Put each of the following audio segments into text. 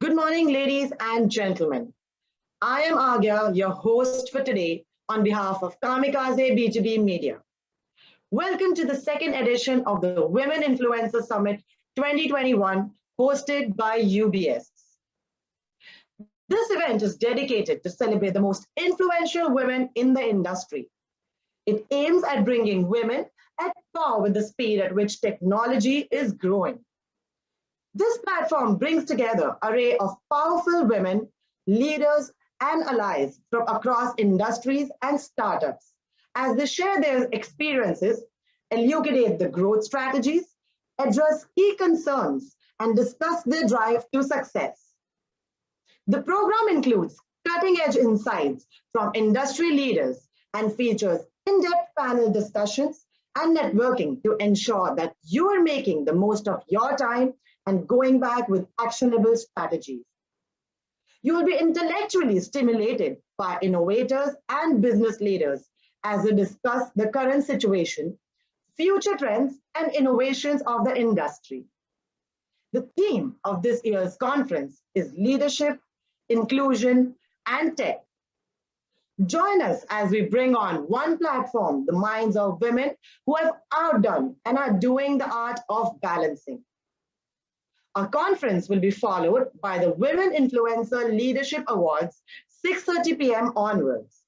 Good morning, ladies and gentlemen. I am Agya, your host for today on behalf of Kamikaze B2B Media. Welcome to the second edition of the Women Influencer Summit 2021 hosted by UBS. This event is dedicated to celebrate the most influential women in the industry. It aims at bringing women at par with the speed at which technology is growing. This platform brings together an array of powerful women, leaders, and allies from across industries and startups as they share their experiences, elucidate the growth strategies, address key concerns, and discuss their drive to success. The program includes cutting-edge insights from industry leaders and features in-depth panel discussions and networking to ensure that you are making the most of your time and going back with actionable strategies. You will be intellectually stimulated by innovators and business leaders as they discuss the current situation, future trends, and innovations of the industry. The theme of this year's conference is leadership, inclusion, and tech. Join us as we bring on one platform the minds of women who have outdone and are doing the art of balancing. Our conference will be followed by the Women Influencer Leadership Awards, 6:30 p.m. onwards.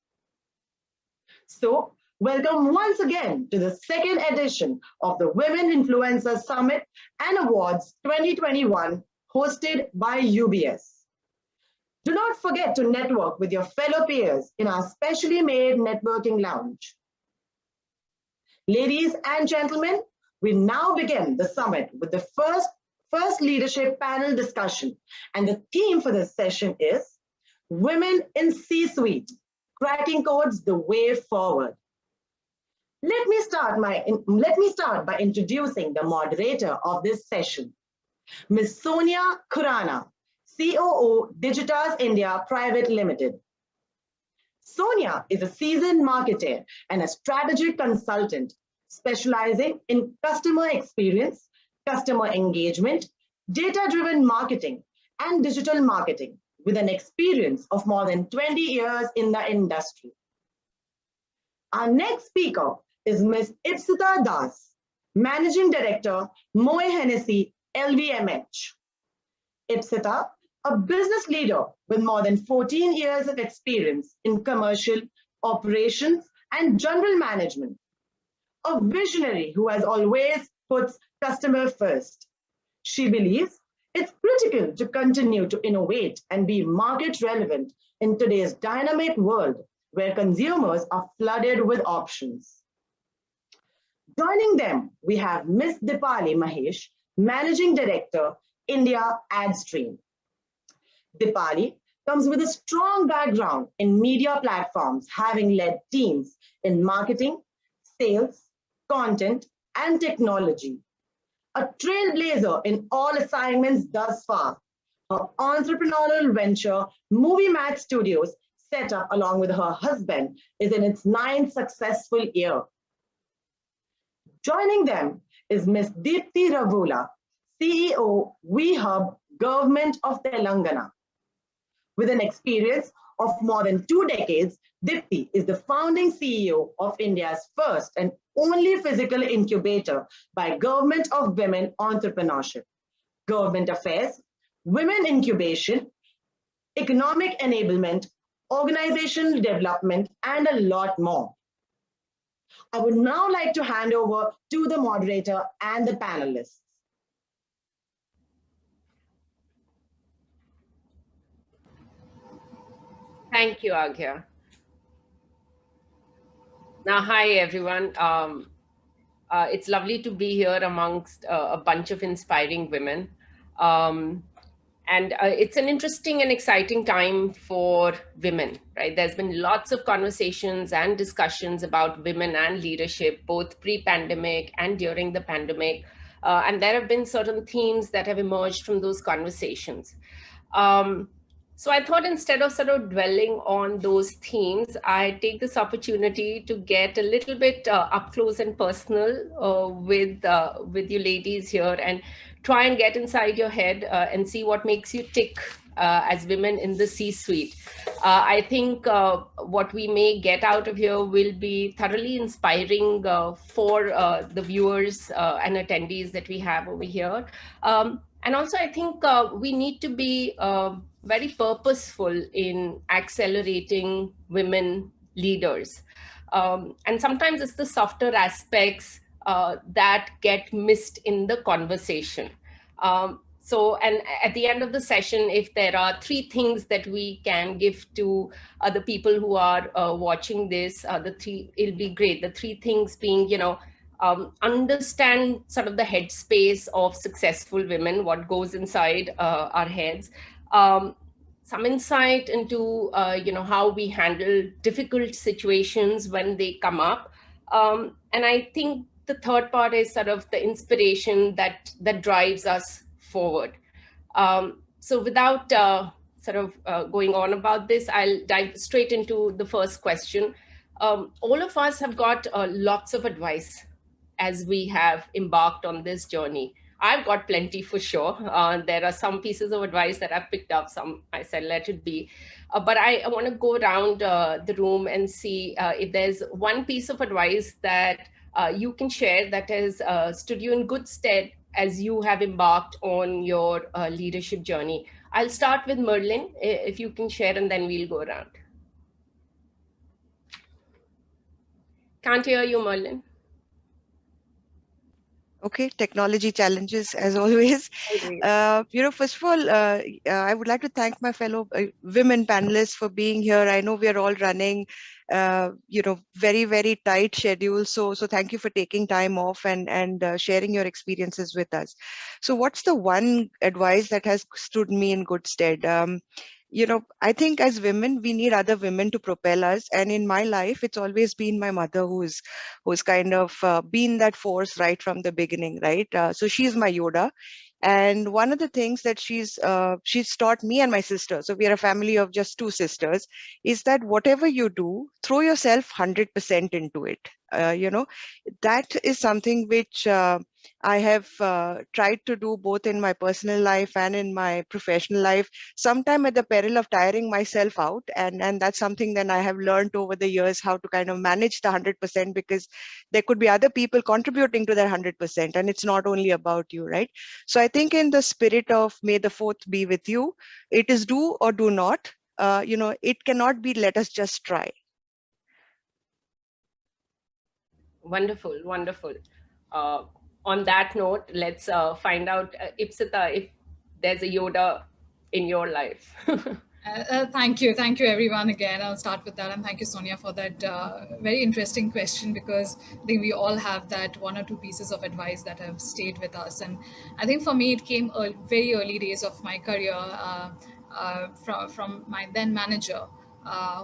So, welcome once again to the second edition of the Women Influencer Summit and Awards 2021, hosted by UBS. Do not forget to network with your fellow peers in our specially made networking lounge. Ladies and gentlemen, we now begin the summit with the first leadership panel discussion, and the theme for this session is Women in C-Suite, Cracking Codes the Way Forward. Let me start by introducing the moderator of this session, Ms. Sonia Khurana, COO Digitas India Private Limited. Sonia is a seasoned marketer and a strategic consultant specializing in customer experience, customer engagement, data-driven marketing, and digital marketing with an experience of more than 20 years in the industry. Our next speaker is Ms. Ipsita Das, Managing Director, Moët Hennessy LVMH. Ipsita, a business leader with more than 14 years of experience in commercial, operations, and general management. A visionary who has always puts customer first. She believes it's critical to continue to innovate and be market relevant in today's dynamic world where consumers are flooded with options. Joining them, we have Ms. Dipali Mahesh, Managing Director, India AdStream. Dipali comes with a strong background in media platforms, having led teams in marketing, sales, content, and technology. A trailblazer in all assignments thus far. Her entrepreneurial venture, Movie Match Studios, set up along with her husband, is in its 9th successful year. Joining them is Ms. Deepti Ravula, CEO, WeHub, Government of Telangana. With an experience of more than 2 decades, Deepti is the founding CEO of India's first and only physical incubator by Government of Women Entrepreneurship, Government Affairs, Women Incubation, Economic Enablement, Organizational Development, and a lot more. I would now like to hand over to the moderator and the panelists. Thank you, Agya. Now, hi, everyone. It's lovely to be here amongst a bunch of inspiring women. And it's an interesting and exciting time for women, right? There's been lots of conversations and discussions about women and leadership, both pre-pandemic and during the pandemic. And there have been certain themes that have emerged from those conversations. So I thought instead of sort of dwelling on those themes, I take this opportunity to get a little bit up close and personal with you ladies here, and try and get inside your head and see what makes you tick as women in the C-suite. I think what we may get out of here will be thoroughly inspiring for the viewers and attendees that we have over here. And also, I think we need to be very purposeful in accelerating women leaders. And sometimes it's the softer aspects that get missed in the conversation. And at the end of the session, if there are three things that we can give to the people who are watching this, it'll be great. The three things being, understand sort of the headspace of successful women, what goes inside our heads, some insight into how we handle difficult situations when they come up, and I think the third part is sort of the inspiration that drives us forward. So without going on about this, I'll dive straight into the first question. All of us have got lots of advice as we have embarked on this journey. I've got plenty for sure. There are some pieces of advice that I've picked up, some I said, let it be. But I want to go around the room and see if there's one piece of advice that you can share that has stood you in good stead as you have embarked on your leadership journey. I'll start with Merlin, if you can share, and then we'll go around. Can't hear you, Merlin. Okay, technology challenges as always. First of all, I would like to thank my fellow women panelists for being here. I know we are all running, very, very tight schedule. So thank you for taking time off and sharing your experiences with us. So what's the one advice that has stood me in good stead? I think as women, we need other women to propel us. And in my life, it's always been my mother who's kind of been that force right from the beginning, right? So she's my Yoda. And one of the things that she's taught me and my sister, so we are a family of just two sisters, is that whatever you do, throw yourself 100% into it. That is something which I have tried to do both in my personal life and in my professional life, sometime at the peril of tiring myself out. And that's something that I have learned over the years, how to kind of manage the 100%, because there could be other people contributing to that 100%. And it's not only about you, right? So I think in the spirit of may the fourth be with you, it is do or do not. It cannot be let us just try. Wonderful, wonderful. On that note, let's find out, Ipsita, if there's a Yoda in your life. Thank you everyone again. I'll start with that, and thank you, Sonia, for that very interesting question, because I think we all have that one or two pieces of advice that have stayed with us. And I think for me it came very early days of my career from my then manager,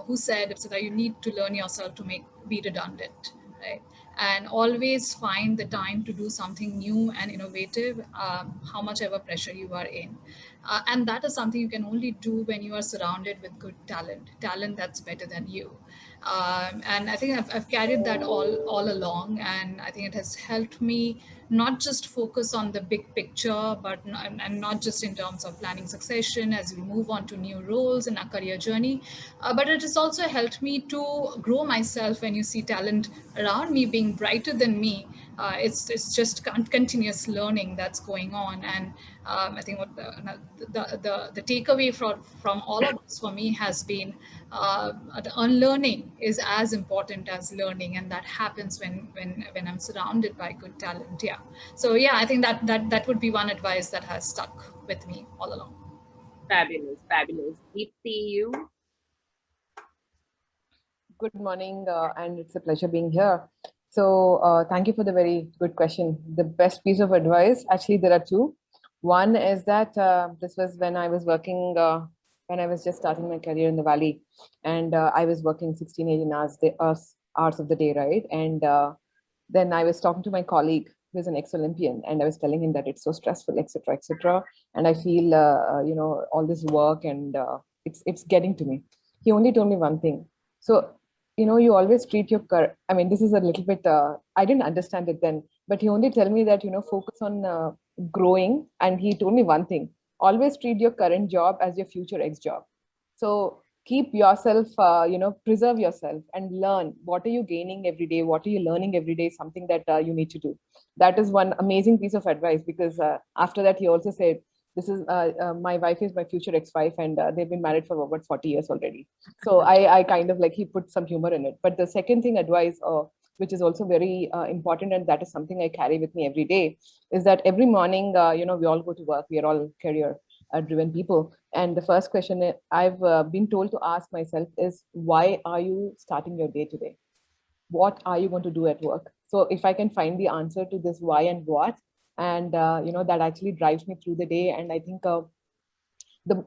who said, Ipsita, you need to learn yourself to be redundant, right? And always find the time to do something new and innovative, how much ever pressure you are in. And that is something you can only do when you are surrounded with good talent that's better than you. And I think I've carried that all along, and I think it has helped me not just focus on the big picture, but and not just in terms of planning succession as we move on to new roles in our career journey, but it has also helped me to grow myself. When you see talent around me being brighter than me, it's just continuous learning that's going on. And I think what the takeaway from all of this for me has been the unlearning is as important as learning, and that happens when I'm surrounded by good talent. Yeah. So yeah, I think that would be one advice that has stuck with me all along. Fabulous, fabulous. Deepti, you? Good morning, and it's a pleasure being here. So thank you for the very good question. The best piece of advice, actually there are two. One is that this was when I was working, when I was just starting my career in the Valley, and I was working 16, 18 hours of the day, right? And then I was talking to my colleague who is an ex-Olympian, and I was telling him that it's so stressful, etc., etc. And I feel, all this work and it's getting to me. He only told me one thing. So, you always treat your I mean, this is a little bit, I didn't understand it then, but he only told me that, focus on growing. And he told me one thing: always treat your current job as your future ex job. So keep yourself, preserve yourself and learn. What are you gaining every day? What are you learning every day? Something that you need to do. That is one amazing piece of advice, because after that, he also said, this is my wife is my future ex-wife, and they've been married for over 40 years already. So I kind of like, he put some humor in it. But the second thing advice, which is also very important, and that is something I carry with me every day, is that every morning, we all go to work. We are all career driven people. And the first question I've been told to ask myself is, why are you starting your day today? What are you going to do at work? So if I can find the answer to this why and what, and that actually drives me through the day. And I think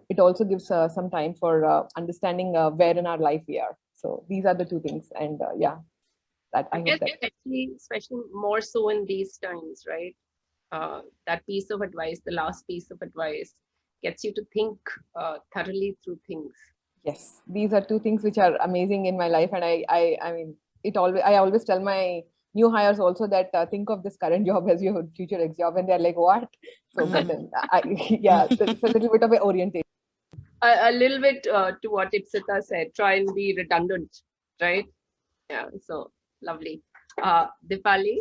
it also gives some time for understanding where in our life we are. So these are the two things. And that I guess hope that especially more so in these times, right? That piece of advice, the last piece of advice, gets you to think thoroughly through things. Yes, these are two things which are amazing in my life. And I mean, I always tell my new hires also that think of this current job as your future ex job, and they're like, what? So, but then yeah, it's a little bit of an orientation. A little bit to what Ipsita said, try and be redundant, right? Yeah, so lovely. Dipali,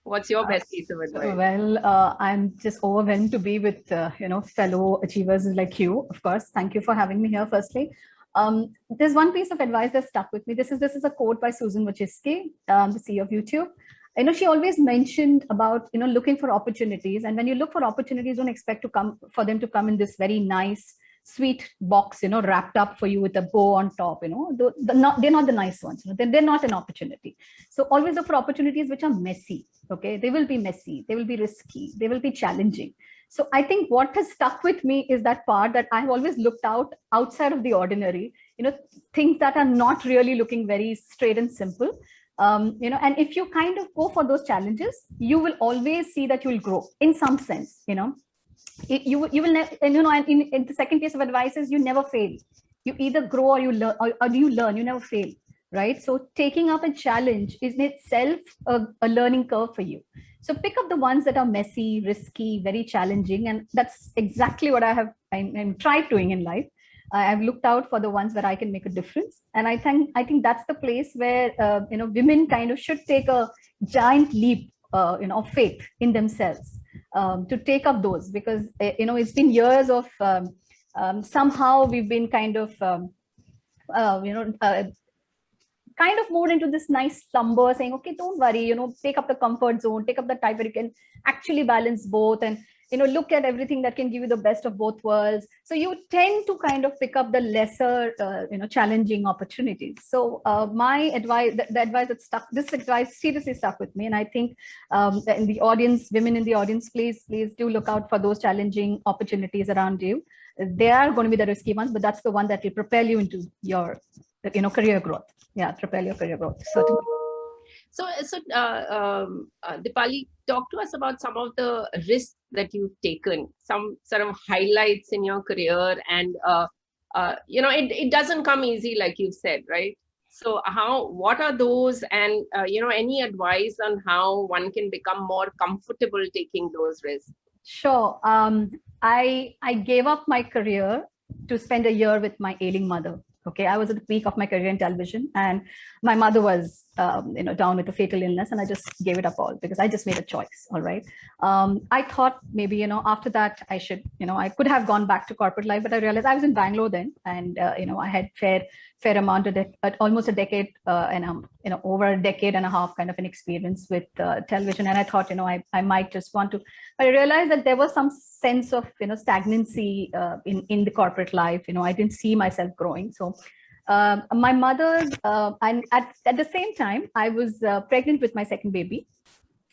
what's your best piece of advice? Well, I'm just overwhelmed to be with fellow achievers like you. Of course, thank you for having me here. Firstly, there's one piece of advice that stuck with me. This is a quote by Susan Wojcicki, the CEO of YouTube. She always mentioned about looking for opportunities, and when you look for opportunities, don't expect them to come in this very nice, sweet box, wrapped up for you with a bow on top. They're not the nice ones. They're not an opportunity. So always look for opportunities which are messy. Okay, they will be messy, they will be risky, they will be challenging. So I think what has stuck with me is that part that I've always looked outside of the ordinary. Things that are not really looking very straight and simple. And if you kind of go for those challenges, you will always see that you will grow in some sense. You will never, and in the second piece of advice is, you never fail. You either grow or you learn, or you learn. You never fail, right? So taking up a challenge is in itself a learning curve for you. So pick up the ones that are messy, risky, very challenging, and that's exactly what I'm tried doing in life. I've looked out for the ones where I can make a difference, and I think that's the place where women kind of should take a giant leap, of faith in themselves, to take up those, because it's been years of somehow we've been kind of moved into this nice slumber, saying, okay, don't worry, take up the comfort zone, take up the type where you can actually balance both, and look at everything that can give you the best of both worlds. So you tend to kind of pick up the lesser challenging opportunities. So my advice, the advice that stuck, this advice seriously stuck with me. And I think in the audience, women in the audience, please do look out for those challenging opportunities around you. They are going to be the risky ones, but that's the one that will propel you into your career growth. Yeah, propel your career growth, certainly. So Dipali, talk to us about some of the risks that you've taken, some sort of highlights in your career, and it doesn't come easy, like you've said, right? So what are those, and any advice on how one can become more comfortable taking those risks? Sure. I gave up my career to spend a year with my ailing mother. Okay, I was at the peak of my career in television, and my mother was, down with a fatal illness, and I just gave it up all because I just made a choice. All right. I thought maybe, after that I should, I could have gone back to corporate life, but I realized I was in Bangalore then, and I had fair amount of almost a decade and over a decade and a half kind of an experience with television, and I thought, I might just want to, but I realized that there was some sense of stagnancy in the corporate life. I didn't see myself growing. So my mother's and at the same time I was pregnant with my second baby,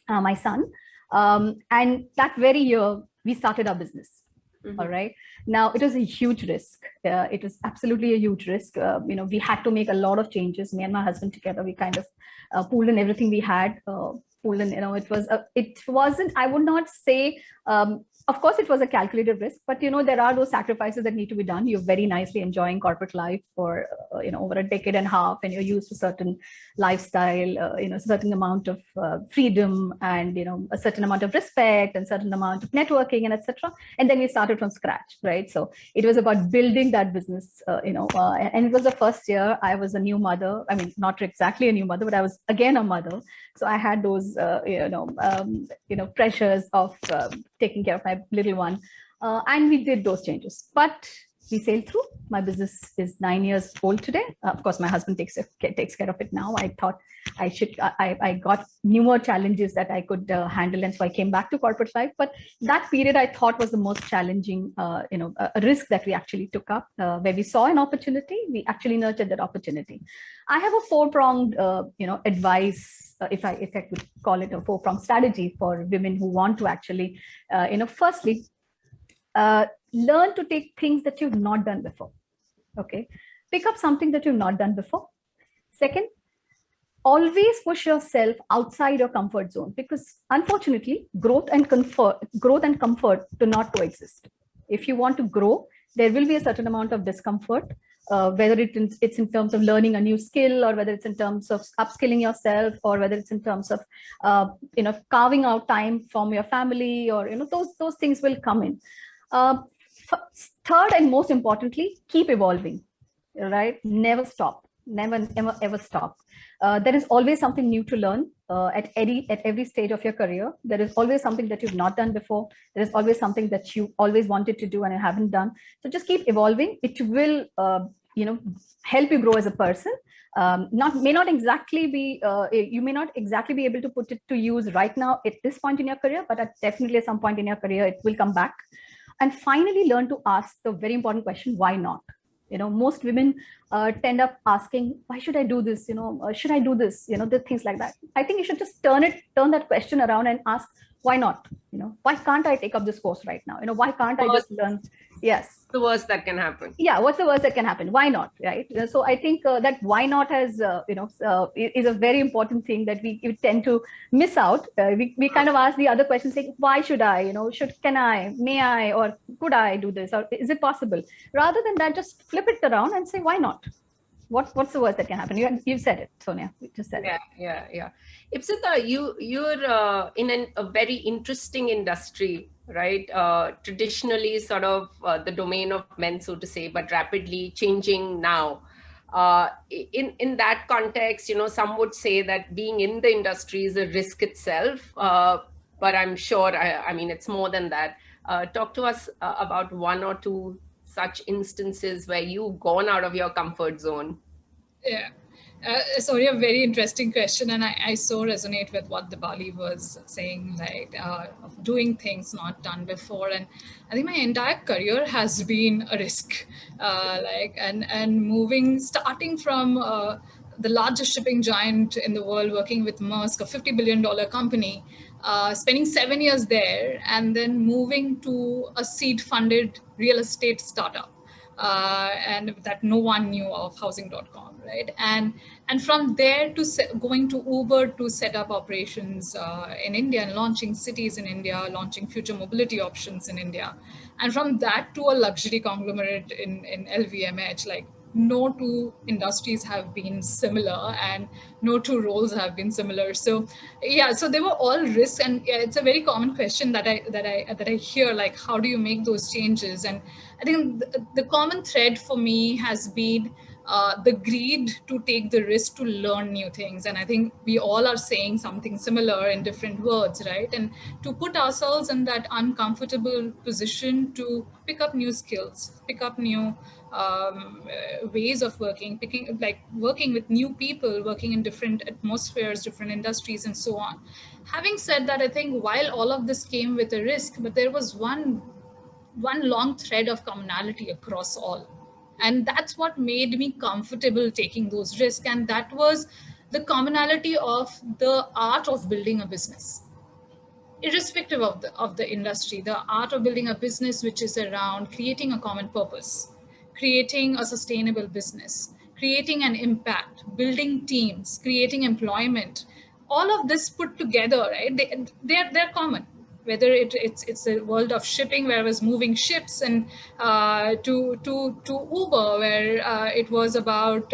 my son, and that very year we started our business. Mm-hmm. All right. Now it was a huge risk. It was absolutely a huge risk. We had to make a lot of changes. Me and my husband together, we kind of pooled in everything we had. It wasn't, I would not say of course, it was a calculated risk, but there are those sacrifices that need to be done. You're very nicely enjoying corporate life for over a decade and a half, and you're used to certain lifestyle, a certain amount of freedom, and a certain amount of respect, and certain amount of networking, and etc. And then we started from scratch, right? So it was about building that business, and it was the first year. I was a new mother. I mean, not exactly a new mother, but I was again a mother. So I had those, pressures of taking care of my little one, and we did those changes. But we sailed through. My business is 9 years old today. Of course, my husband takes care of it now. I thought I got newer challenges that I could handle, and so I came back to corporate life. But that period I thought was the most challenging, a risk that we actually took up, where we saw an opportunity. We actually nurtured that opportunity. I have a four-pronged, advice. If I could call it a four-pronged strategy for women who want to actually, firstly, learn to take things that you've not done before. Okay, pick up something that you've not done before. Second, always push yourself outside your comfort zone, because unfortunately, growth and comfort do not coexist. If you want to grow, there will be a certain amount of discomfort. Whether it's in terms of learning a new skill, or whether it's in terms of upskilling yourself, or whether it's in terms of carving out time from your family, or those things will come in. Third, and most importantly, keep evolving. Right? Never stop. Never ever stop. There is always something new to learn at every stage of your career. There is always something that you've not done before. There is always something that you always wanted to do and you haven't done. So just keep evolving. It will help you grow as a person. May not exactly be you may not exactly be able to put it to use right now at this point in your career, but definitely at some point in your career it will come back. And finally, learn to ask the very important question: why not? Most women tend up asking, why should I do this? Should I do this? The things like that. I think you should just turn that question around and ask, why not? Why can't I take up this course right now? Why can't I just learn? Yes. The worst that can happen. Yeah. What's the worst that can happen? Why not? Right. So I think that why not has, is a very important thing that we tend to miss out. We kind of ask the other question, saying, why should I? Can I? May I? Or could I do this? Or is it possible? Rather than that, just flip it around and say, why not? What's the worst that can happen? You've said it, Sonia. You just said it. Yeah. Ipsita, you're in a very interesting industry, right? Traditionally sort of the domain of men, so to say, but rapidly changing now. In that context, some would say that being in the industry is a risk itself, but I'm sure, I mean, it's more than that. Talk to us about one or two such instances where you've gone out of your comfort zone. Yeah. Sorry, a very interesting question, and I so resonate with what Dipali was saying, like of doing things not done before. And I think my entire career has been a risk, and moving, starting from the largest shipping giant in the world, working with Maersk, a $50 billion company, spending 7 years there, and then moving to a seed-funded real estate startup. And that no one knew of, Housing.com, right? And from there to going to Uber to set up operations in India and launching cities in India, launching future mobility options in India. And from that to a luxury conglomerate in LVMH, like no two industries have been similar and no two roles have been similar. So yeah, so they were all risks, and yeah, it's a very common question that I hear, like, how do you make those changes? And I think the common thread for me has been the greed to take the risk to learn new things. And I think we all are saying something similar in different words, right? And to put ourselves in that uncomfortable position to pick up new skills, pick up new ways of working, working with new people, working in different atmospheres, different industries, and so on. Having said that, I think while all of this came with a risk, but there was one long thread of commonality across all. And that's what made me comfortable taking those risks. And that was the commonality of the art of building a business. Irrespective of the industry, the art of building a business which is around creating a common purpose, creating a sustainable business, creating an impact, building teams, creating employment, all of this put together, right? They're common. whether it's a world of shipping where I was moving ships, and to Uber where it was about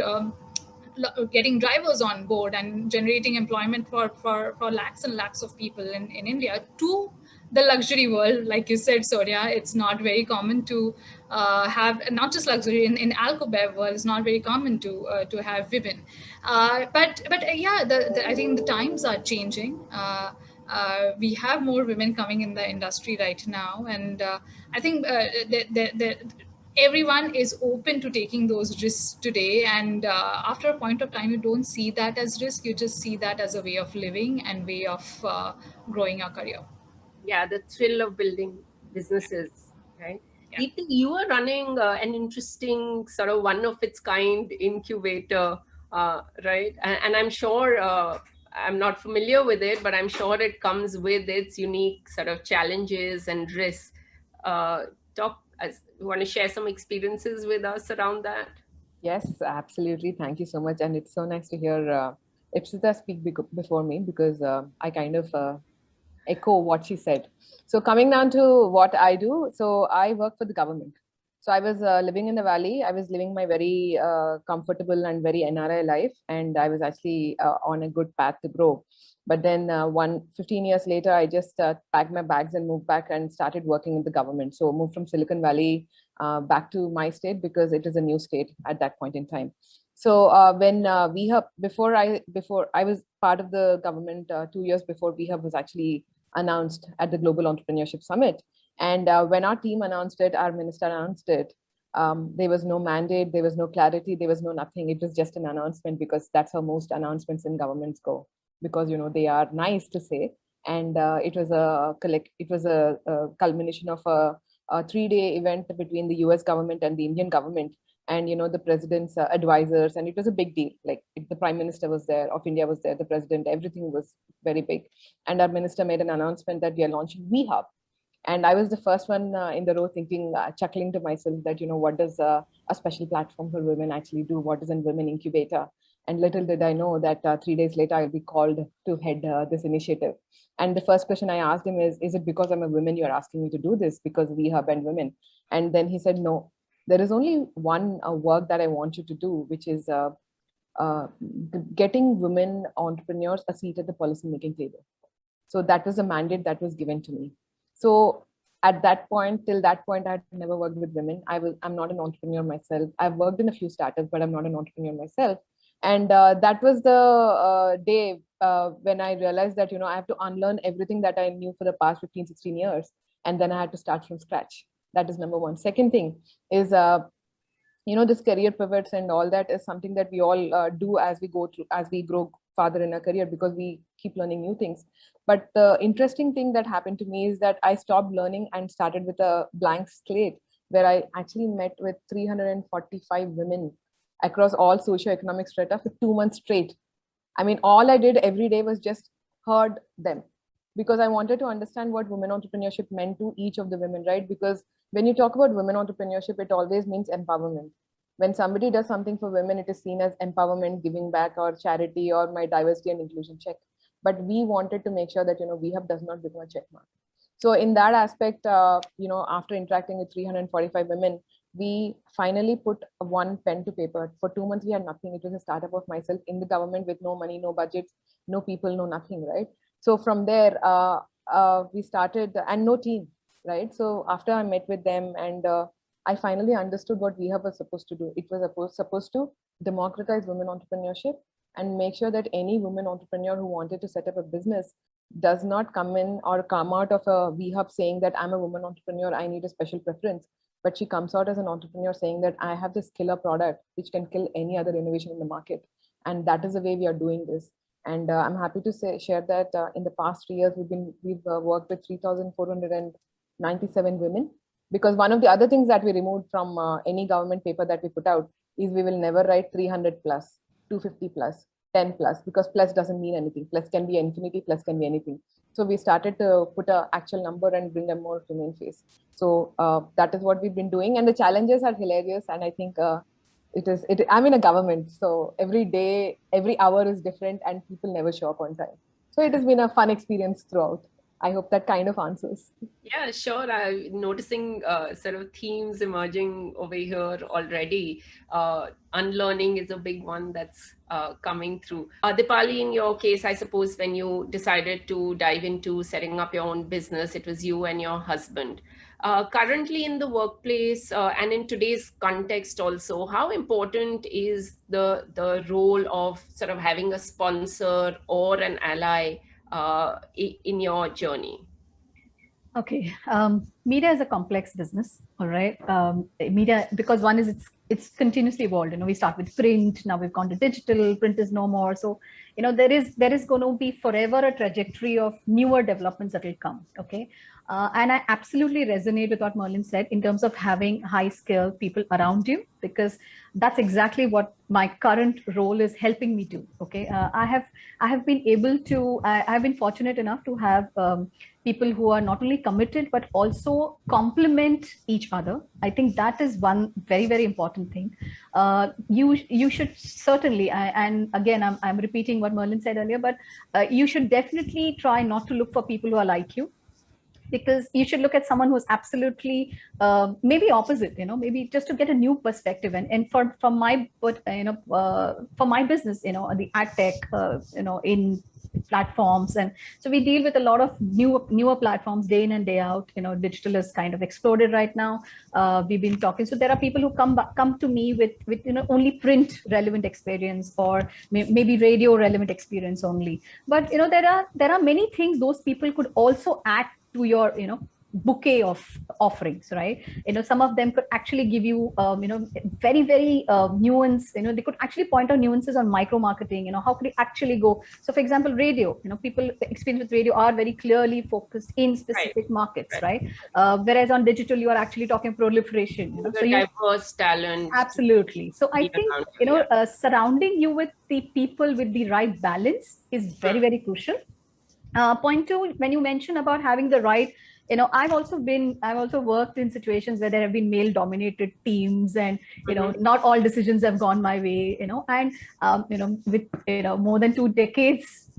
getting drivers on board and generating employment for lakhs and lakhs of people in India, to the luxury world. Like you said, Sonia, it's not very common to have, not just luxury, in Alcobev world, it's not very common to have women. But yeah, I think the times are changing. We have more women coming in the industry right now, and I think everyone is open to taking those risks today. And after a point of time, you don't see that as risk, you just see that as a way of living and way of growing your career. Yeah, the thrill of building businesses, right? Yeah. Deepti, you are running an interesting sort of one of its kind incubator, right? And I'm sure, I'm not familiar with it, but I'm sure it comes with its unique sort of challenges and risks. You want to share some experiences with us around that? Yes, absolutely. Thank you so much. And it's so nice to hear Ipsita speak before me, because I kind of echo what she said. So coming down to what I do, so I work for the government. So I was living in the valley. I was living my very comfortable and very NRI life, and I was actually on a good path to grow. But then 15 years later, I just packed my bags and moved back and started working in the government. So moved from Silicon Valley back to my state, because it is a new state at that point in time. So when VHub, before I was part of the government 2 years before VHub was actually announced at the Global Entrepreneurship Summit. And when our team announced it, our minister announced it, there was no mandate, there was no clarity, there was no nothing. It was just an announcement, because that's how most announcements in governments go, because they are nice to say. And it was a culmination of a 3-day event between the US government and the Indian government, and the president's advisors, and it was a big deal. Like the prime minister was there, of India was there, the president, everything was very big. And our minister made an announcement that we are launching VHub. And I was the first one in the row thinking, chuckling to myself that, what does a special platform for women actually do? What is a women incubator? And little did I know that 3 days later, I'll be called to head this initiative. And the first question I asked him is it because I'm a woman you're asking me to do this, because we hub and women? And then he said, no, there is only one work that I want you to do, which is getting women entrepreneurs a seat at the policy making table. So that was a mandate that was given to me. So at that point, till that point, I had never worked with women. I'm not an entrepreneur myself. I've worked in a few startups, but I'm not an entrepreneur myself. And that was the day when I realized that, I have to unlearn everything that I knew for the past 15, 16 years. And then I had to start from scratch. That is number one. Second thing is, this career pivots and all that is something that we all do as we go through, as we grow farther in our career, because we keep learning new things. But the interesting thing that happened to me is that I stopped learning and started with a blank slate, where I actually met with 345 women across all socioeconomic strata for 2 months straight. I mean, all I did every day was just heard them, because I wanted to understand what women entrepreneurship meant to each of the women, right? Because when you talk about women entrepreneurship, it always means empowerment. When somebody does something for women, it is seen as empowerment, giving back, or charity, or my diversity and inclusion check. But we wanted to make sure that, VHub does not become a check mark. So in that aspect, after interacting with 345 women, we finally put one pen to paper. For 2 months, we had nothing. It was a startup of myself in the government with no money, no budgets, no people, no nothing, right? So from there, we started, and no team, right? So after I met with them, and I finally understood what VHub was supposed to do. It was supposed to democratize women entrepreneurship and make sure that any woman entrepreneur who wanted to set up a business does not come in or come out of a VHub saying that I'm a woman entrepreneur, I need a special preference. But she comes out as an entrepreneur saying that I have this killer product which can kill any other innovation in the market. And that is the way we are doing this. And I'm happy to share that in the past 3 years, we've worked with 3,497 women. Because one of the other things that we removed from any government paper that we put out is we will never write 300 plus, 250 plus, 10 plus, because plus doesn't mean anything. Plus can be infinity, plus can be anything. So we started to put an actual number and bring a more human face. So that is what we've been doing. And the challenges are hilarious. And I think I'm in a government. So every day, every hour is different and people never show up on time. So it has been a fun experience throughout. I hope that kind of answers. Yeah, sure. I'm noticing sort of themes emerging over here already. Unlearning is a big one that's coming through. Dipali, in your case, I suppose when you decided to dive into setting up your own business, it was you and your husband. Currently in the workplace and in today's context also, how important is the role of sort of having a sponsor or an ally in your journey? Okay, media is a complex business, all right. Media, because one is it's continuously evolved. You know, we start with print, now we've gone to digital. Print is no more. So, you know, there is going to be forever a trajectory of newer developments that will come. Okay, and I absolutely resonate with what Merlin said in terms of having high-skilled people around you, because that's exactly what my current role is helping me do. Okay, I have been able to. I've been fortunate enough to have people who are not only committed but also complement each other. I think that is one very, very important thing. You should certainly, and again, I'm repeating what Merlin said earlier, but you should definitely try not to look for people who are like you, because you should look at someone who's absolutely maybe opposite, you know, maybe just to get a new perspective. And for my, but for my business, you know, the ad tech, you know, in platforms, and so we deal with a lot of newer platforms day in and day out. You know, digital has kind of exploded right now. We've been talking, so there are people who come to me with you know, only print relevant experience, or maybe radio relevant experience only. But you know, there are many things those people could also add to your, you know, bouquet of offerings, right? You know, some of them could actually give you you know, very, very nuance. You know, they could actually point out nuances on micro marketing. You know, how could you actually go? So for example, radio, you know, people experience with radio are very clearly focused in specific markets, right? Whereas on digital, you are actually talking proliferation, you know, so diverse talent. Absolutely. So I think, you know, surrounding you with the people with the right balance is very, very crucial. Point two, when you mention about having the right, you know, I've also worked in situations where there have been male dominated teams, and you know, not all decisions have gone my way, you know. And you know, with, you know, more than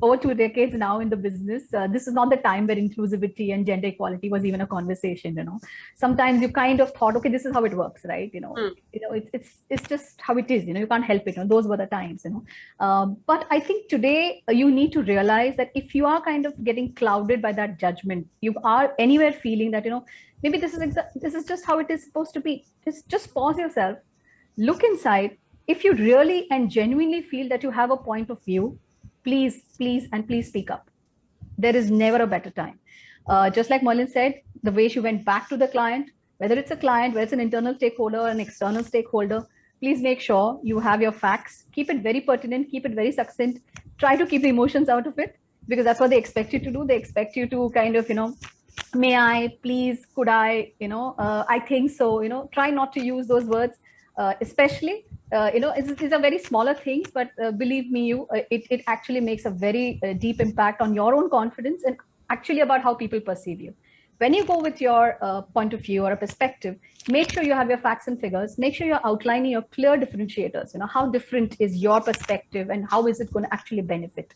over 2 decades now in the business, this is not the time where inclusivity and gender equality was even a conversation. You know, sometimes you kind of thought, okay, this is how it works, right? You know, it's just how it is. You know, you can't help it. You know, those were the times. You know, but I think today you need to realize that if you are kind of getting clouded by that judgment, you are anywhere feeling that, you know, maybe this is just how it is supposed to be. Just pause yourself, look inside. If you really and genuinely feel that you have a point of view, please speak up. There is never a better time. Just like Merlin said, the way she went back to the client, whether it's a client, whether it's an internal stakeholder or an external stakeholder, please make sure you have your facts. Keep it very pertinent, keep it very succinct. Try to keep the emotions out of it, because that's what they expect you to do. They expect you to kind of, you know, may I, please, could I, you know, I think so, you know. Try not to use those words, especially, you know, these are very smaller things, but believe me, it actually makes a very deep impact on your own confidence and actually about how people perceive you. When you go with your point of view or a perspective, make sure you have your facts and figures. Make sure you're outlining your clear differentiators. You know, how different is your perspective and how is it going to actually benefit?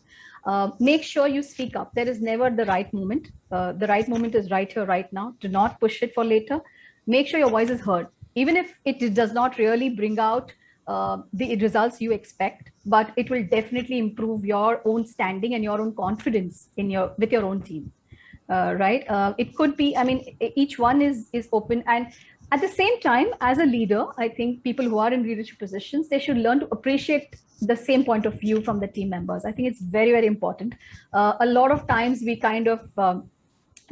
Make sure you speak up. There is never the right moment. The right moment is right here, right now. Do not push it for later. Make sure your voice is heard, even if it does not really bring out the results you expect, but it will definitely improve your own standing and your own confidence with your own team. Right? It could be, I mean, each one is open. And at the same time, as a leader, I think people who are in leadership positions, they should learn to appreciate the same point of view from the team members. I think it's very, very important. A lot of times we kind of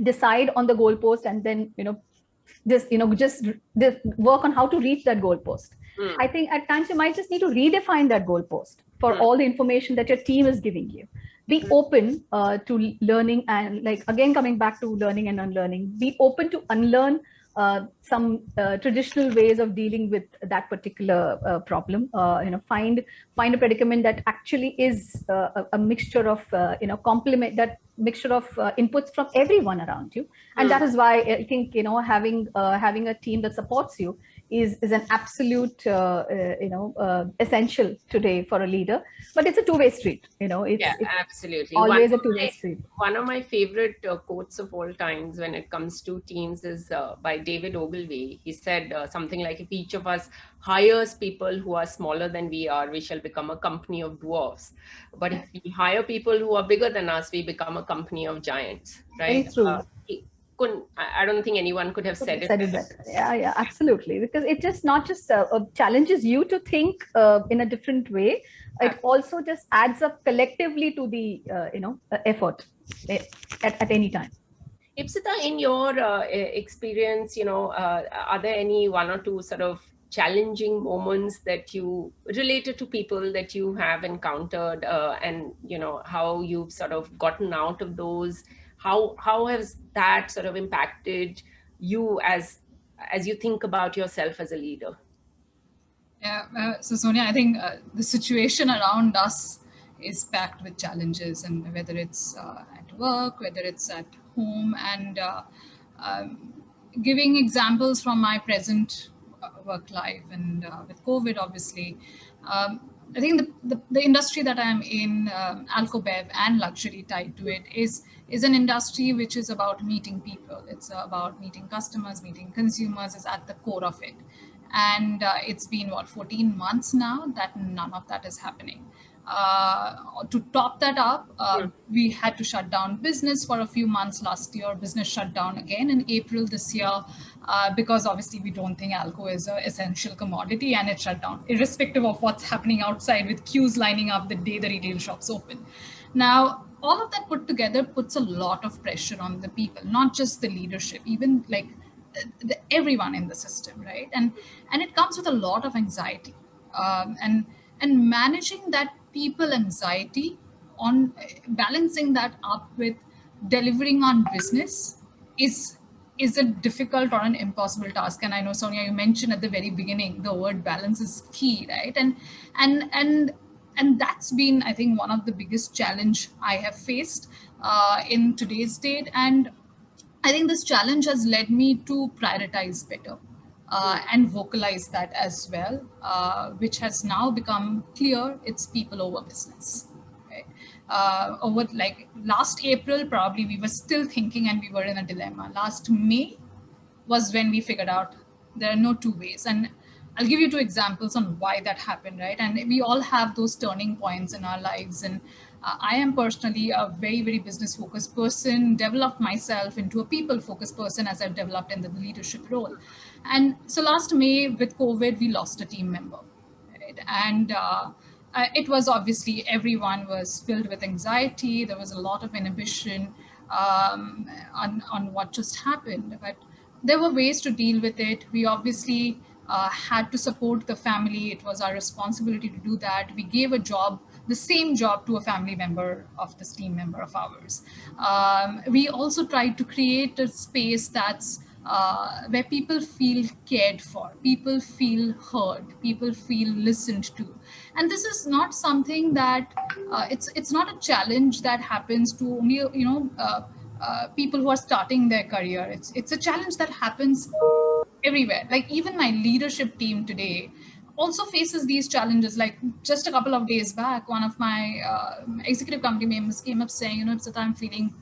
decide on the goalpost and then, you know, just work on how to reach that goalpost. I think at times you might just need to redefine that goalpost for all the information that your team is giving you. Be open to learning, and like, again, coming back to learning and unlearning, be open to unlearn some traditional ways of dealing with that particular problem. You know, find a predicament that actually is a mixture of you know, complement that mixture of inputs from everyone around you. And that is why I think, you know, having a team that supports you is an absolute essential today for a leader. But it's a two-way street. It's absolutely. always a two-way street. One of my favorite quotes of all times when it comes to teams is by David Ogilvy. He said something like, if each of us hires people who are smaller than we are, we shall become a company of dwarfs. But if we hire people who are bigger than us, we become a company of giants, right? Very true. I don't think anyone could have said it better. Yeah, absolutely. Because it just not just challenges you to think in a different way. It also just adds up collectively to the effort at any time. Ipsita, in your experience, are there any one or two sort of challenging moments that you related to people that you have encountered, and how you've sort of gotten out of those? How has that sort of impacted you as you think about yourself as a leader? Yeah, so Sonia, I think the situation around us is packed with challenges, and whether it's at work, whether it's at home, and giving examples from my present work life and with COVID, obviously. I think the industry that I'm in, Alcobev and luxury tied to it, is an industry which is about meeting people. It's about meeting customers, meeting consumers is at the core of it. And it's been, 14 months now that none of that is happening. To top that up, we had to shut down business for a few months last year. Business shut down again in April this year because obviously we don't think alcohol is an essential commodity, and it shut down irrespective of what's happening outside with queues lining up the day the retail shops open. Now, all of that put together puts a lot of pressure on the people, not just the leadership, even like everyone in the system, right? And it comes with a lot of anxiety, and managing that people anxiety, on balancing that up with delivering on business is a difficult or an impossible task. And I know, Sonia, you mentioned at the very beginning the word balance is key, right? And that's been, I think, one of the biggest challenge I have faced in today's date. And I think this challenge has led me to prioritize better and vocalize that as well, which has now become clear. It's people over business. Right? Over like last April, probably we were still thinking and we were in a dilemma. Last May was when we figured out there are no two ways. And I'll give you two examples on why that happened, right? And we all have those turning points in our lives. And I am personally a very, very business focused person, developed myself into a people focused person as I've developed in the leadership role. And so last May with COVID, we lost a team member, right? And it was obviously, everyone was filled with anxiety. There was a lot of inhibition on what just happened, but there were ways to deal with it. We obviously had to support the family. It was our responsibility to do that. We gave a job, the same job, to a family member of this team member of ours. We also tried to create a space that's where people feel cared for, people feel heard, people feel listened to. And this is not something that, it's not a challenge that happens to only, people who are starting their career. It's a challenge that happens everywhere. Like even my leadership team today also faces these challenges. Like just a couple of days back, one of my executive committee members came up saying, Ipsita, I'm feeling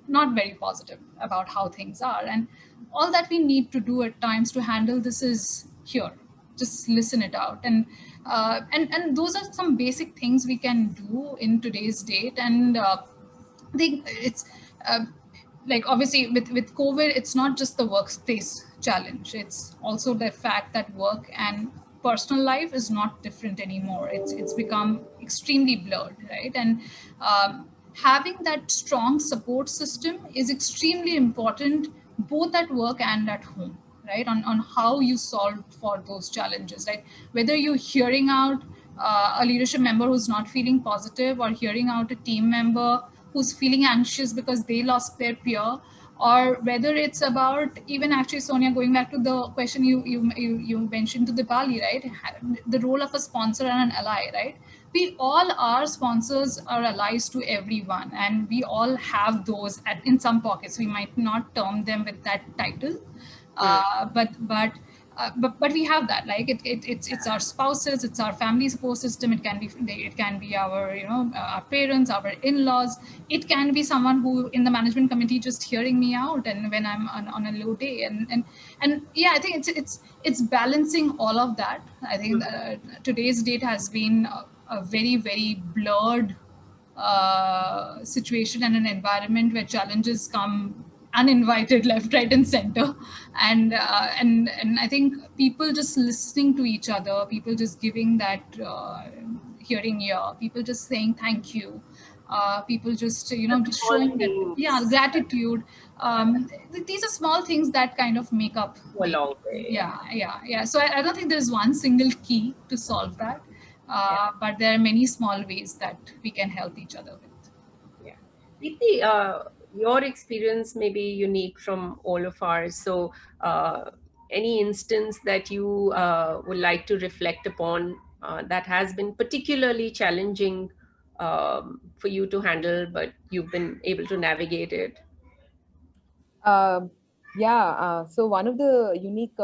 not very positive about how things are. And all that we need to do at times to handle this is here, just listen it out. And those are some basic things we can do in today's date. And I think it's like obviously with COVID, it's not just the workplace challenge. It's also the fact that work and personal life is not different anymore. It's become extremely blurred, right? And having that strong support system is extremely important, both at work and at home, right? On how you solve for those challenges, right? Whether you're hearing out a leadership member who's not feeling positive, or hearing out a team member who's feeling anxious because they lost their peer, or whether it's about even actually, Sonia, going back to the question you mentioned to Dipali, right? The role of a sponsor and an ally, right? We all are sponsors or allies to everyone, and we all have those in some pockets. We might not term them with that title, but but we have that, like it's our spouses, it's our family support system. It can be our our parents, our in-laws. It can be someone who in the management committee just hearing me out and when I'm on a low day, and yeah, I think it's balancing all of that. I think today's date has been a very, very blurred situation and an environment where challenges come uninvited, left, right, and center, and I think people just listening to each other, people just giving that hearing ear, people just saying thank you, people just just showing that, yeah, gratitude. These are small things that kind of make up. A long way. Yeah. So I don't think there's one single key to solve that. But there are many small ways that we can help each other with. Yeah. Deepti, your experience may be unique from all of ours. So any instance that you would like to reflect upon that has been particularly challenging for you to handle, but you've been able to navigate it? So one of the unique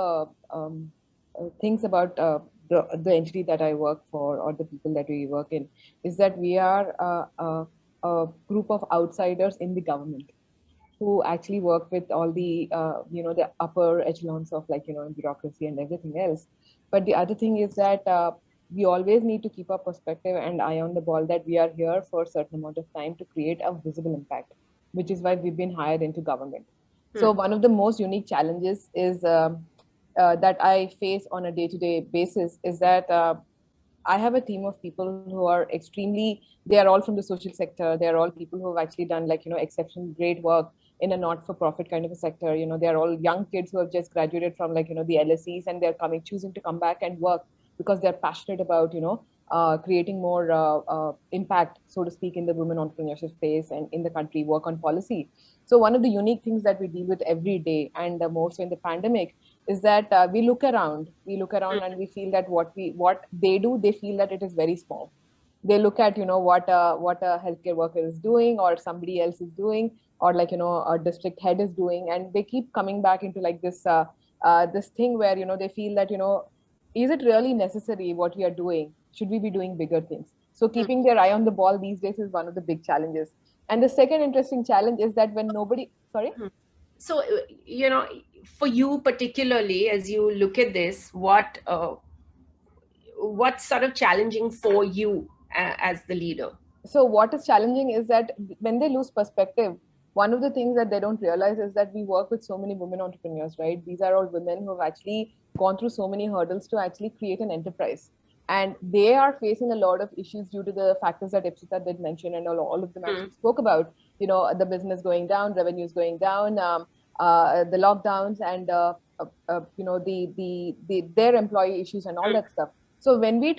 things about the entity that I work for, or the people that we work in, is that we are a group of outsiders in the government who actually work with all the the upper echelons of bureaucracy and everything else. But the other thing is that we always need to keep our perspective and eye on the ball, that we are here for a certain amount of time to create a visible impact, which is why we've been hired into government. So one of the most unique challenges is that I face on a day-to-day basis is that I have a team of people who are they are all from the social sector. They are all people who have actually done exceptional great work in a not-for-profit kind of a sector. They're all young kids who have just graduated from the LSEs, and they're choosing to come back and work because they're passionate about, creating more impact, so to speak, in the women entrepreneurship space and in the country, work on policy. So one of the unique things that we deal with every day, and more so in the pandemic, is that we look around and we feel that what they do, they feel that it is very small. They look at what a healthcare worker is doing, or somebody else is doing, or a district head is doing, and they keep coming back into this thing where they feel that is it really necessary what we are doing? Should we be doing bigger things? So keeping their eye on the ball these days is one of the big challenges. And the second interesting challenge is that when nobody, sorry? So, for you particularly, as you look at this, what's sort of challenging for you as the leader? So what is challenging is that when they lose perspective, one of the things that they don't realize is that we work with so many women entrepreneurs, right? These are all women who have actually gone through so many hurdles to actually create an enterprise. And they are facing a lot of issues due to the factors that Ipsita did mention, and all of them actually spoke about, the business going down, revenues going down, the lockdowns, and their employee issues and all that stuff. So when they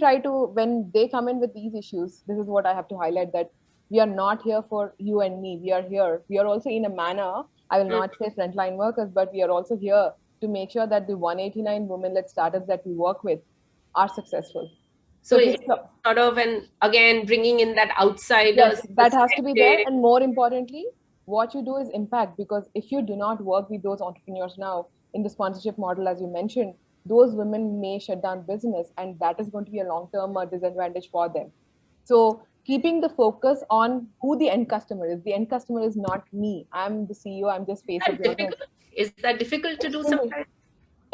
come in with these issues, this is what I have to highlight, that we are not here for you and me. We are also in a manner, I will not say frontline workers, but we are also here to make sure that the 189 women-led startups that we work with are successful. So it's sort of, and again, bringing in that outsider. Yes, that has to be there. And more importantly, what you do is impact, because if you do not work with those entrepreneurs now in the sponsorship model, as you mentioned, those women may shut down business, and that is going to be a long-term disadvantage for them. So keeping the focus on who the end customer is. The end customer is not me. I'm the CEO. I'm just face of the business. Is that difficult to do sometimes?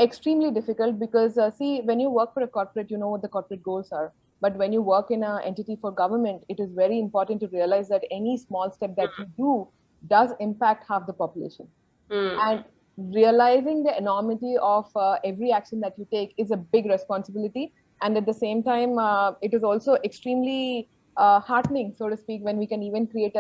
Extremely difficult, because see, when you work for a corporate, you know what the corporate goals are. But when you work in an entity for government, it is very important to realize that any small step that you do does impact half the population. And realizing the enormity of every action that you take is a big responsibility. And at the same time, it is also extremely heartening, so to speak, when we can even create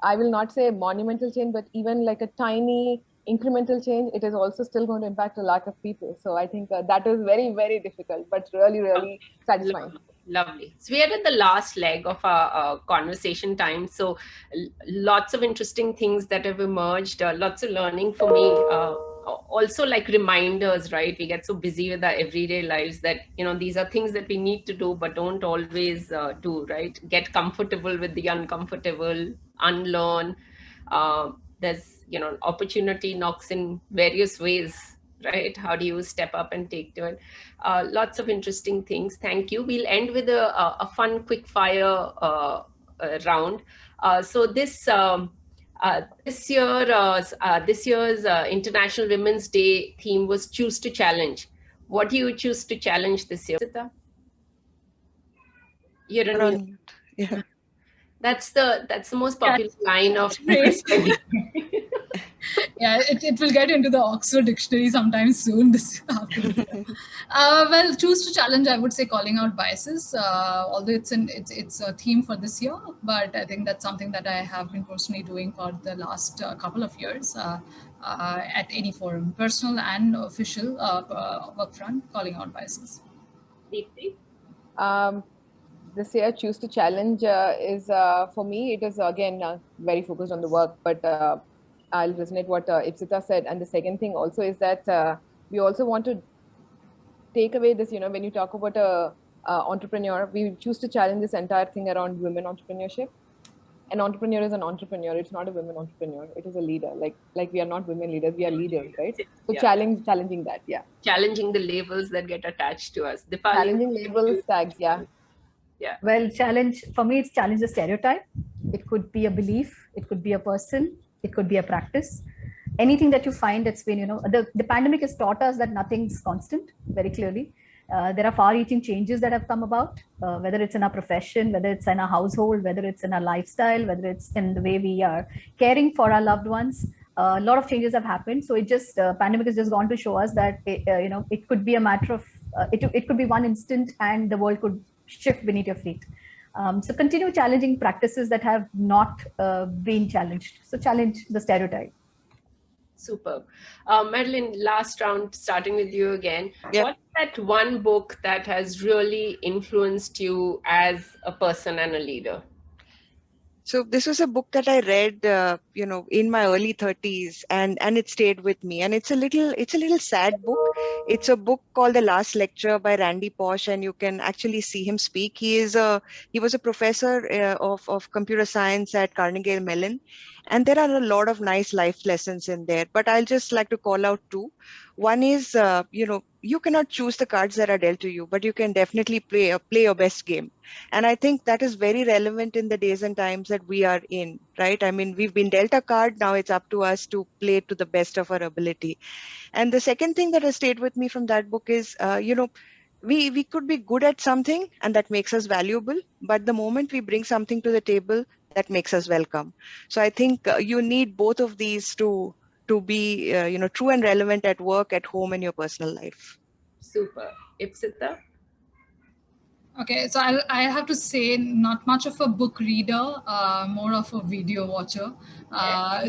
I will not say a monumental change, but even like a tiny incremental change. It is also still going to impact a lot of people. So I think that is very, very difficult, but really, really satisfying. Lovely. So we are at the last leg of our conversation time. So lots of interesting things that have emerged, lots of learning for me. Also like reminders, right? We get so busy with our everyday lives that, these are things that we need to do, but don't always do, right? Get comfortable with the uncomfortable, unlearn. There's, opportunity knocks in various ways, right? How do you step up and take turn? Lots of interesting things. Thank you. We'll end with a fun quick fire round. So this year's International Women's Day theme was choose to challenge. What do you choose to challenge this year, Sita? You're on mute. Yeah. That's the most popular line of Yeah, it will get into the Oxford Dictionary sometime soon this afternoon. Well, choose to challenge, I would say calling out biases, although it's a theme for this year, but I think that's something that I have been personally doing for the last couple of years at any forum, personal and official work front, calling out biases. Deepti? This year, choose to challenge is for me, it is again very focused on the work, but I'll resonate what Ipsita said. And the second thing also is that we also want to take away this, when you talk about a entrepreneur, we choose to challenge this entire thing around women entrepreneurship. An entrepreneur is an entrepreneur. It's not a women entrepreneur. It is a leader. Like we are not women leaders, we are leaders, right? So challenging that, yeah. Challenging the labels that get attached to us. Dipali? Challenging labels, tags, yeah. Yeah. Well, for me, it's challenge the stereotype. It could be a belief, it could be a person, it could be a practice. Anything that you find that's been, the pandemic has taught us that nothing's constant, very clearly. There are far-reaching changes that have come about, whether it's in our profession, whether it's in our household, whether it's in our lifestyle, whether it's in the way we are caring for our loved ones. A lot of changes have happened. So pandemic has just gone to show us that, it could be a matter of, it could be one instant and the world could shift beneath your feet. So continue challenging practices that have not been challenged. So challenge the stereotype. Superb. Madeline, last round, starting with you again. Yeah. What's that one book that has really influenced you as a person and a leader? So this was a book that I read, in my early 30s, and it stayed with me. And it's a little sad book. It's a book called The Last Lecture by Randy Pausch, and you can actually see him speak. He was a professor of computer science at Carnegie Mellon, and there are a lot of nice life lessons in there. But I'll just like to call out two. One is, you cannot choose the cards that are dealt to you, but you can definitely play your best game. And I think that is very relevant in the days and times that we are in, right? I mean, we've been dealt a card. Now it's up to us to play to the best of our ability. And the second thing that has stayed with me from that book is, we could be good at something and that makes us valuable. But the moment we bring something to the table, that makes us welcome. So I think you need both of these to be, true and relevant at work, at home, and your personal life. Super. Ipsita? Okay, so I have to say, not much of a book reader, more of a video watcher. But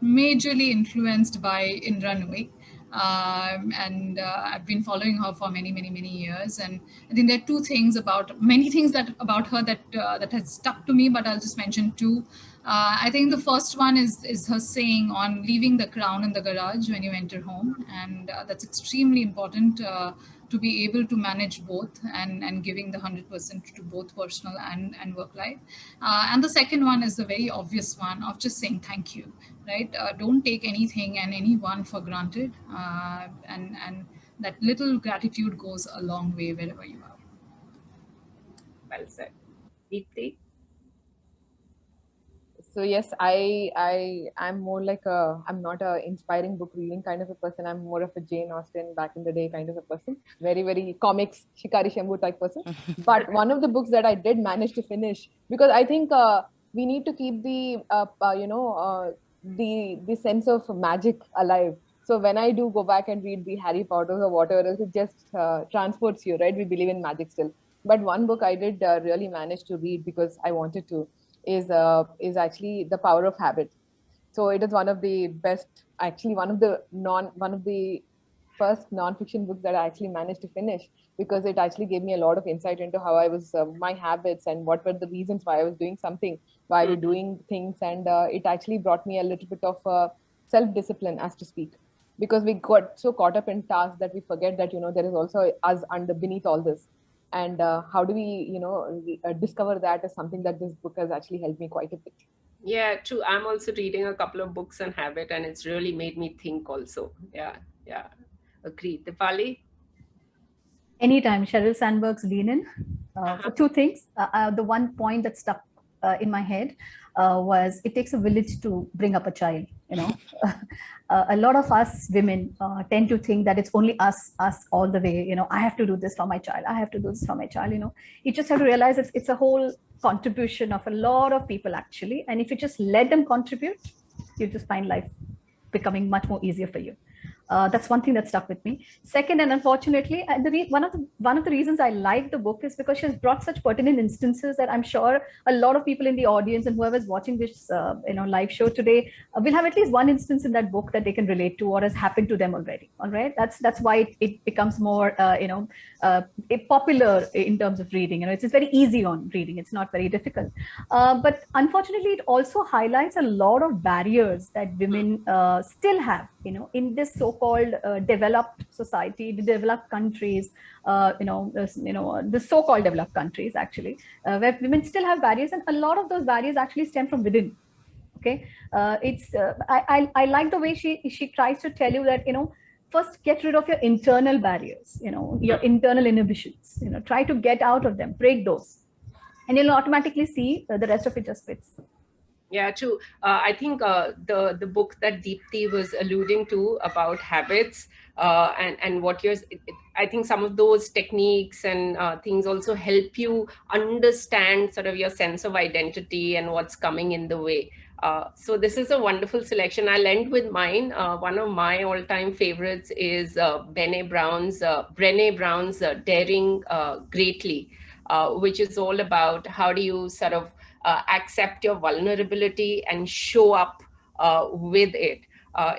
majorly influenced by Indra Nooyi. And I've been following her for many years, and I think there are many things about her that has stuck to me, but I'll just mention two. I think the first one is her saying on leaving the crown in the garage when you enter home, and that's extremely important to be able to manage both and giving the 100% to both personal and work life. And the second one is the very obvious one of just saying thank you, right? Don't take anything and anyone for granted, and that little gratitude goes a long way wherever you are. Well said. Deepti? So yes, I'm more like I'm not a inspiring book reading kind of a person. I'm more of a Jane Austen back in the day kind of a person. Very comics, Shikari Shambhu type person. But one of the books that I did manage to finish, because I think we need to keep the sense of magic alive. So when I do go back and read the Harry Potter or whatever else, it just transports you, right? We believe in magic still. But one book I did really manage to read because I wanted to is actually The Power of Habit. So it is one of the best, actually one of the first non-fiction books that I actually managed to finish, because it actually gave me a lot of insight into how I was, my habits, and what were the reasons why I was doing something, why I was doing things. And it actually brought me a little bit of self-discipline, as to speak, because we got so caught up in tasks that we forget that, there is also us beneath all this. And how do we, discover that is something that this book has actually helped me quite a bit. Yeah, true. I'm also reading a couple of books on habit, and it's really made me think also. Yeah, yeah. Agreed. Dipali? Anytime Sheryl Sandberg's Lean In, for two things. The one point that stuck in my head was it takes a village to bring up a child. You know, a lot of us women tend to think that it's only us all the way. You know, I have to do this for my child. I have to do this for my child. You know, you just have to realize it's a whole contribution of a lot of people actually. And if you just let them contribute, you just find life becoming much more easier for you. That's one thing that stuck with me. Second, and unfortunately, one of the reasons I like the book is because she has brought such pertinent instances that I'm sure a lot of people in the audience and whoever's watching this live show today will have at least one instance in that book that they can relate to or has happened to them already. All right, that's why it becomes more popular in terms of reading. You know, it's very easy on reading. It's not very difficult. But unfortunately, it also highlights a lot of barriers that women still have, you know, in this so-called developed society, the developed countries, the so-called developed countries actually, where women still have barriers, and a lot of those barriers actually stem from within. Okay, I like the way she tries to tell you that, you know, first get rid of your internal barriers, you know, your internal inhibitions, you know, try to get out of them, break those, and you'll automatically see the rest of it just fits. Yeah, true. I think the book that Deepti was alluding to about habits and what yours, I think some of those techniques and things also help you understand sort of your sense of identity and what's coming in the way. So this is a wonderful selection. I'll end with mine. One of my all-time favorites is Brené Brown's Daring Greatly, which is all about how do you sort of accept your vulnerability and show up with it.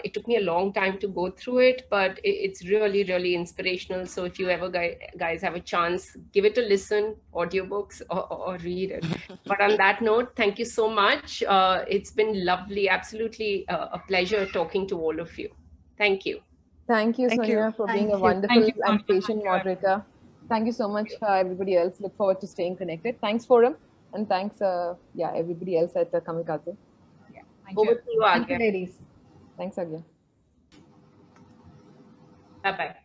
It took me a long time to go through it, but it's really, really inspirational. So if you ever guys have a chance, give it a listen, audiobooks or read it. But on that note, thank you so much. It's been lovely, absolutely a pleasure talking to all of you. Thank you. Thank you, Thank Sonia, you. for Thank being a you. wonderful and patient moderator. Thank you so much, everybody else. Look forward to staying connected. Thanks, Forum. And thanks, everybody else at Kamikaze. Yeah, thank Over you. to you, Thank you, Agya. ladies. Thanks, Agya. Bye-bye.